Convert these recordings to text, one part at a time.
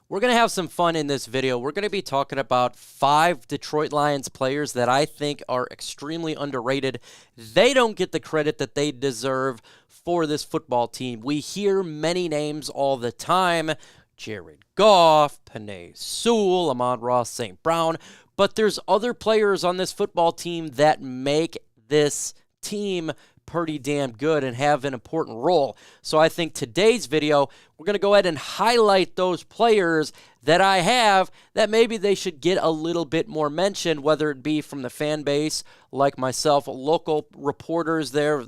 We're going to have some fun in this video. We're going to be talking about 5 Detroit Lions players that I think are extremely underrated. They don't get the credit that they deserve for this football team. We hear many names all the time. Jared Goff, Penei Sewell, Amon-Ra St. Brown. But there's other players on this football team that make this team pretty damn good and have an important role. So I think today's video, we're going to go ahead and highlight those players that I have that maybe they should get a little bit more mention, whether it be from the fan base like myself, local reporters there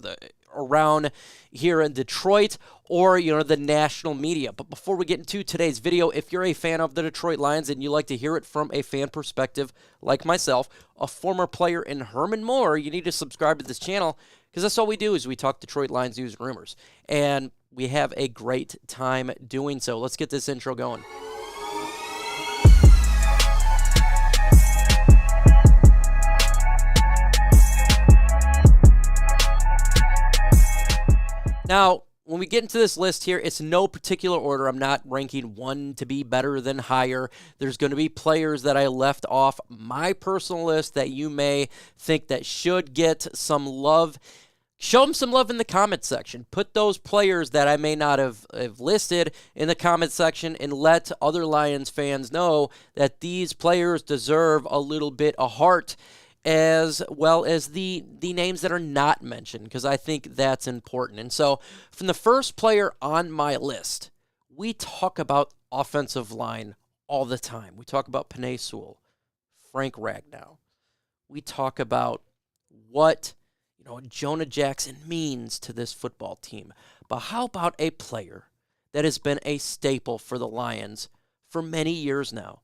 around here in Detroit, or, the national media. But before we get into today's video, if you're a fan of the Detroit Lions and you like to hear it from a fan perspective like myself, a former player in Herman Moore, you need to subscribe to this channel, because that's all we do is we talk Detroit Lions news and rumors. And we have a great time doing so. Let's get this intro going. Now, when we get into this list here, it's no particular order. I'm not ranking one to be better than higher. There's going to be players that I left off my personal list that you may think that should get some love. Show them some love in the comment section. Put those players that I may not have listed in the comment section and let other Lions fans know that these players deserve a little bit of heart, as well as the names that are not mentioned, because I think that's important. And so from the first player on my list, we talk about offensive line all the time. We talk about Penei Sewell, Frank Ragnow. We talk about what Jonah Jackson means to this football team. But how about a player that has been a staple for the Lions for many years now?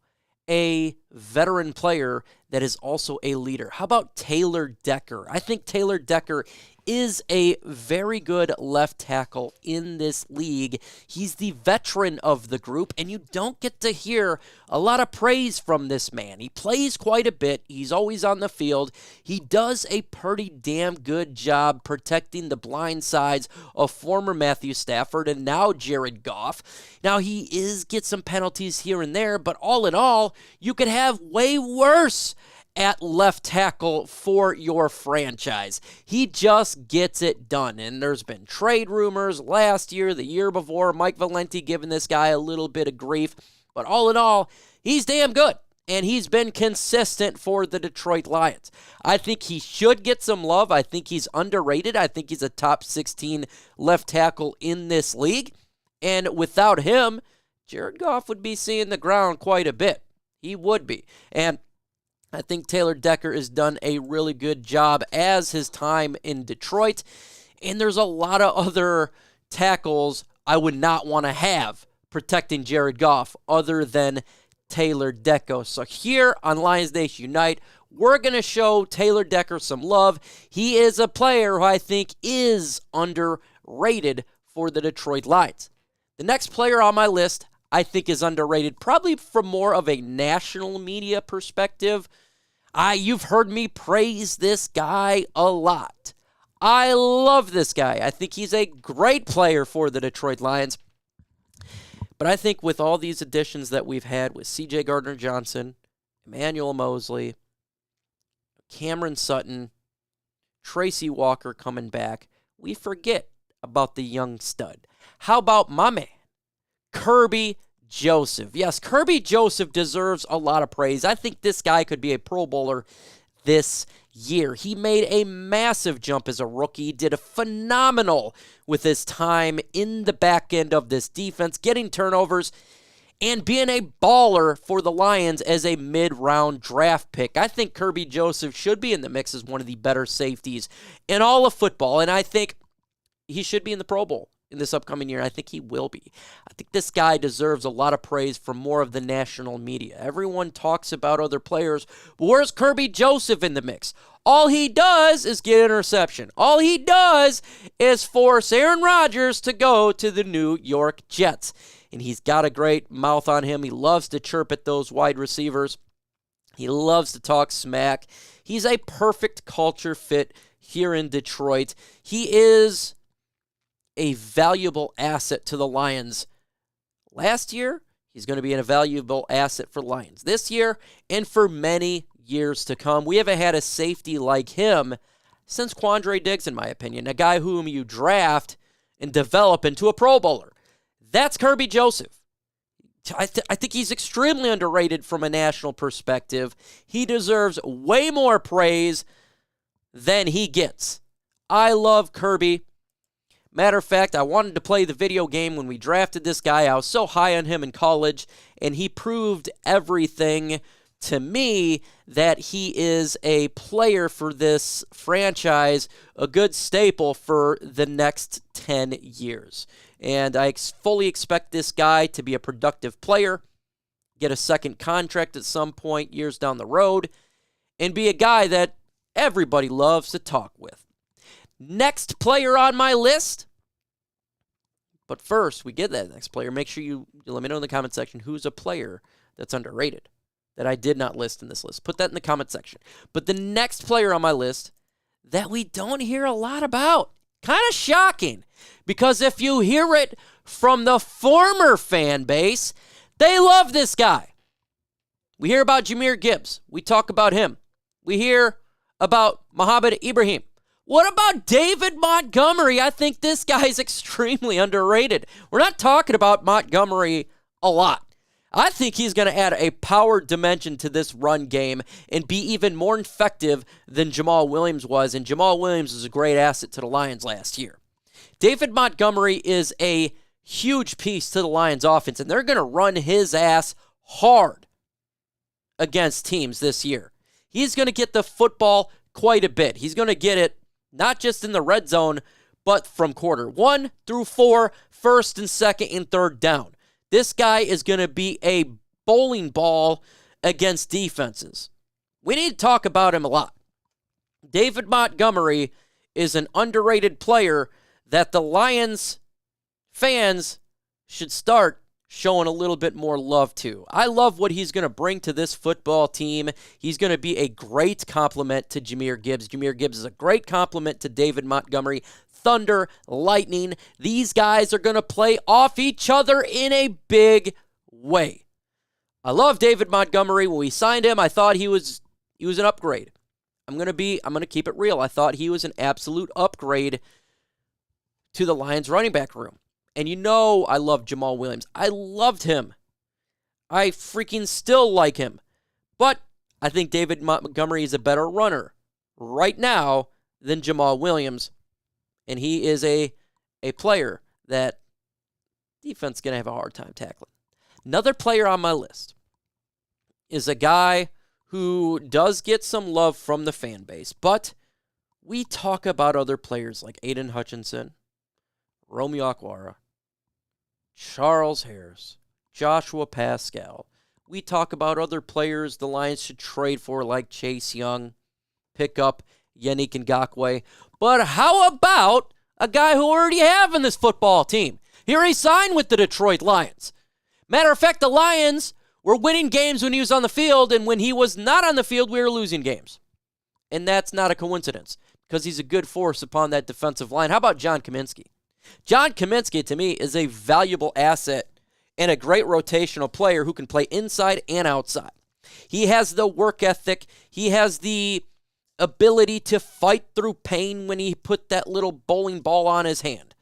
A veteran player that is also a leader. How about Taylor Decker? I think Taylor Decker is a very good left tackle in this league. He's the veteran of the group, and you don't get to hear a lot of praise from this man. He plays quite a bit. He's always on the field. He does a pretty damn good job protecting the blind sides of former Matthew Stafford and now Jared Goff. Now, he gets some penalties here and there, but all in all, you could have way worse at left tackle for your franchise. He just gets it done. And there's been trade rumors last year, the year before, Mike Valenti giving this guy a little bit of grief. But all in all, he's damn good. And he's been consistent for the Detroit Lions. I think he should get some love. I think he's underrated. I think he's a top 16 left tackle in this league. And without him, Jared Goff would be seeing the ground quite a bit. He would be. And I think Taylor Decker has done a really good job as his time in Detroit. And there's a lot of other tackles I would not want to have protecting Jared Goff other than Taylor Decker. So here on Lions Nation Unite, we're going to show Taylor Decker some love. He is a player who I think is underrated for the Detroit Lions. The next player on my list I think is underrated, probably from more of a national media perspective. You've heard me praise this guy a lot. I love this guy. I think he's a great player for the Detroit Lions. But I think with all these additions that we've had with C.J. Gardner-Johnson, Emmanuel Mosley, Cameron Sutton, Tracy Walker coming back, we forget about the young stud. How about my man, Kerby Joseph? Yes, Kerby Joseph deserves a lot of praise. I think this guy could be a Pro Bowler this year. He made a massive jump as a rookie, did a phenomenal with his time in the back end of this defense, getting turnovers and being a baller for the Lions as a mid-round draft pick. I think Kerby Joseph should be in the mix as one of the better safeties in all of football, and I think he should be in the Pro Bowl in this upcoming year. I think he will be. I think this guy deserves a lot of praise from more of the national media. Everyone talks about other players, but where's Kerby Joseph in the mix? All he does is get interception. All he does is force Aaron Rodgers to go to the New York Jets. And he's got a great mouth on him. He loves to chirp at those wide receivers. He loves to talk smack. He's a perfect culture fit here in Detroit. He is a valuable asset to the Lions. Last year, He's going to be a valuable asset for Lions this year and for many years to come. We haven't had a safety like him since Quandre Diggs, in my opinion, a guy whom you draft and develop into a Pro Bowler. That's Kerby Joseph. I think he's extremely underrated from a national perspective. He deserves way more praise than he gets. I love Kerby. Matter of fact, I wanted to play the video game when we drafted this guy. I was so high on him in college, and he proved everything to me that he is a player for this franchise, a good staple for the next 10 years. And I fully expect this guy to be a productive player, get a second contract at some point years down the road, and be a guy that everybody loves to talk with. Next player on my list. But first, we get that next player. Make sure you let me know in the comment section who's a player that's underrated that I did not list in this list. Put that in the comment section. But the next player on my list that we don't hear a lot about, kind of shocking, because if you hear it from the former fan base, they love this guy. We hear about Jahmyr Gibbs. We talk about him. We hear about Mohamed Ibrahim. What about David Montgomery? I think this guy is extremely underrated. We're not talking about Montgomery a lot. I think he's going to add a power dimension to this run game and be even more effective than Jamal Williams was, and Jamal Williams was a great asset to the Lions last year. David Montgomery is a huge piece to the Lions offense, and they're going to run his ass hard against teams this year. He's going to get the football quite a bit. He's going to get it not just in the red zone, but from quarter 1 through 4, first and second and third down. This guy is going to be a bowling ball against defenses. We need to talk about him a lot. David Montgomery is an underrated player that the Lions fans should start showing a little bit more love to. I love what he's going to bring to this football team. He's going to be a great compliment to Jahmyr Gibbs. Jahmyr Gibbs is a great compliment to David Montgomery. Thunder, lightning, these guys are going to play off each other in a big way. I love David Montgomery. When we signed him, I thought he was an upgrade. I'm going to keep it real. I thought he was an absolute upgrade to the Lions running back room. And you know I love Jamal Williams. I loved him. I freaking still like him. But I think David Montgomery is a better runner right now than Jamal Williams. And he is a player that defense is going to have a hard time tackling. Another player on my list is a guy who does get some love from the fan base. But we talk about other players like Aiden Hutchinson, Romeo Okwara, Charles Harris, Joshua Pascal. We talk about other players the Lions should trade for, like Chase Young, pick up Yannick Ngakoue. But how about a guy who already have in this football team? He already signed with the Detroit Lions. Matter of fact, the Lions were winning games when he was on the field, and when he was not on the field, we were losing games. And that's not a coincidence, because he's a good force upon that defensive line. How about John Cominsky? John Cominsky, to me, is a valuable asset and a great rotational player who can play inside and outside. He has the work ethic. He has the ability to fight through pain when he put that little bowling ball on his hand.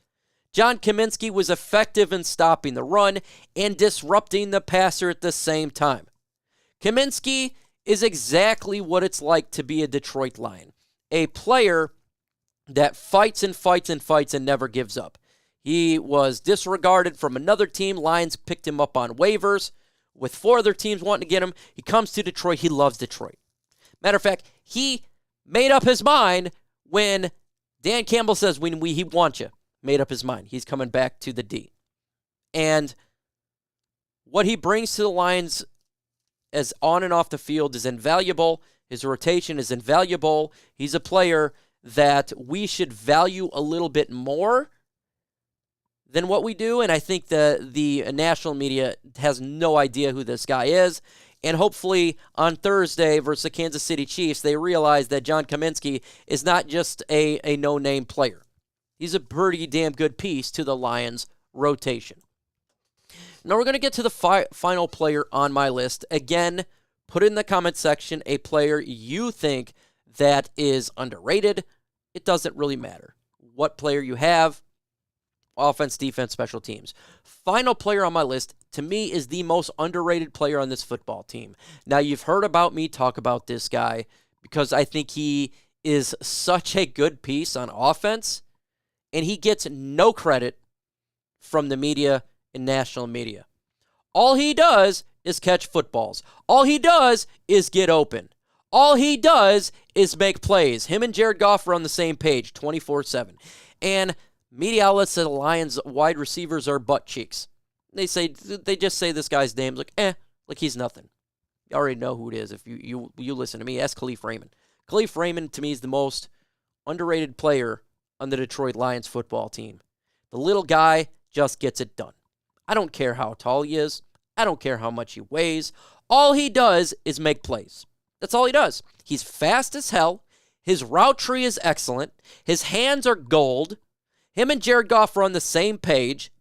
John Cominsky was effective in stopping the run and disrupting the passer at the same time. Cominsky is exactly what it's like to be a Detroit Lion, a player that fights and fights and fights and never gives up. He was disregarded from another team. Lions picked him up on waivers with 4 other teams wanting to get him. He comes to Detroit. He loves Detroit. Matter of fact, he made up his mind when Dan Campbell says, he wants you. Made up his mind. He's coming back to the D. And what he brings to the Lions as on and off the field is invaluable. His rotation is invaluable. He's a player that we should value a little bit more than what we do, and I think the national media has no idea who this guy is, and hopefully on Thursday versus the Kansas City Chiefs, they realize that John Cominsky is not just a no-name player. He's a pretty damn good piece to the Lions' rotation. Now we're going to get to the final player on my list. Again, put in the comment section a player you think that is underrated. It doesn't really matter what player you have. Offense, defense, special teams. Final player on my list, to me, is the most underrated player on this football team. Now, you've heard about me talk about this guy because I think he is such a good piece on offense, and he gets no credit from the media and national media. All he does is catch footballs. All he does is get open. All he does is make plays. Him and Jared Goff are on the same page 24/7. And media outlets say the Lions wide receivers are butt cheeks. They just say this guy's name like he's nothing. You already know who it is. If you listen to me, ask Khalif Raymond. Khalif Raymond, to me, is the most underrated player on the Detroit Lions football team. The little guy just gets it done. I don't care how tall he is. I don't care how much he weighs. All he does is make plays. That's all he does. He's fast as hell. His route tree is excellent. His hands are gold. Him and Jared Goff are on the same page.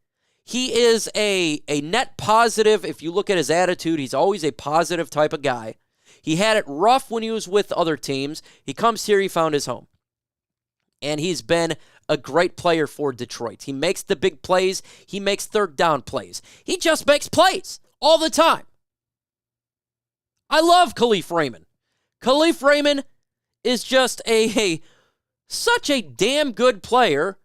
He is a net positive. If you look at his attitude, he's always a positive type of guy. He had it rough when he was with other teams. He comes here, he found his home. And he's been a great player for Detroit. He makes the big plays. He makes third down plays. He just makes plays all the time. I love Kalif Raymond. Kalif Raymond is just such a damn good player.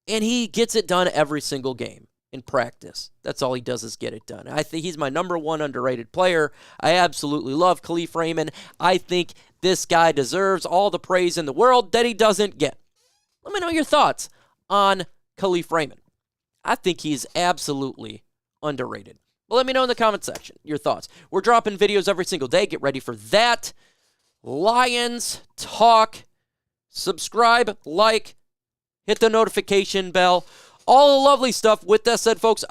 And he gets it done every single game in practice. That's all he does is get it done. I think he's my number one underrated player. I absolutely love Kalif Raymond. I think this guy deserves all the praise in the world that he doesn't get. Let me know your thoughts on Kalif Raymond. I think he's absolutely underrated. Well, let me know in the comment section your thoughts. We're dropping videos every single day. Get ready for that. Lions Talk. Subscribe, like, hit the notification bell, all the lovely stuff. With that said, folks,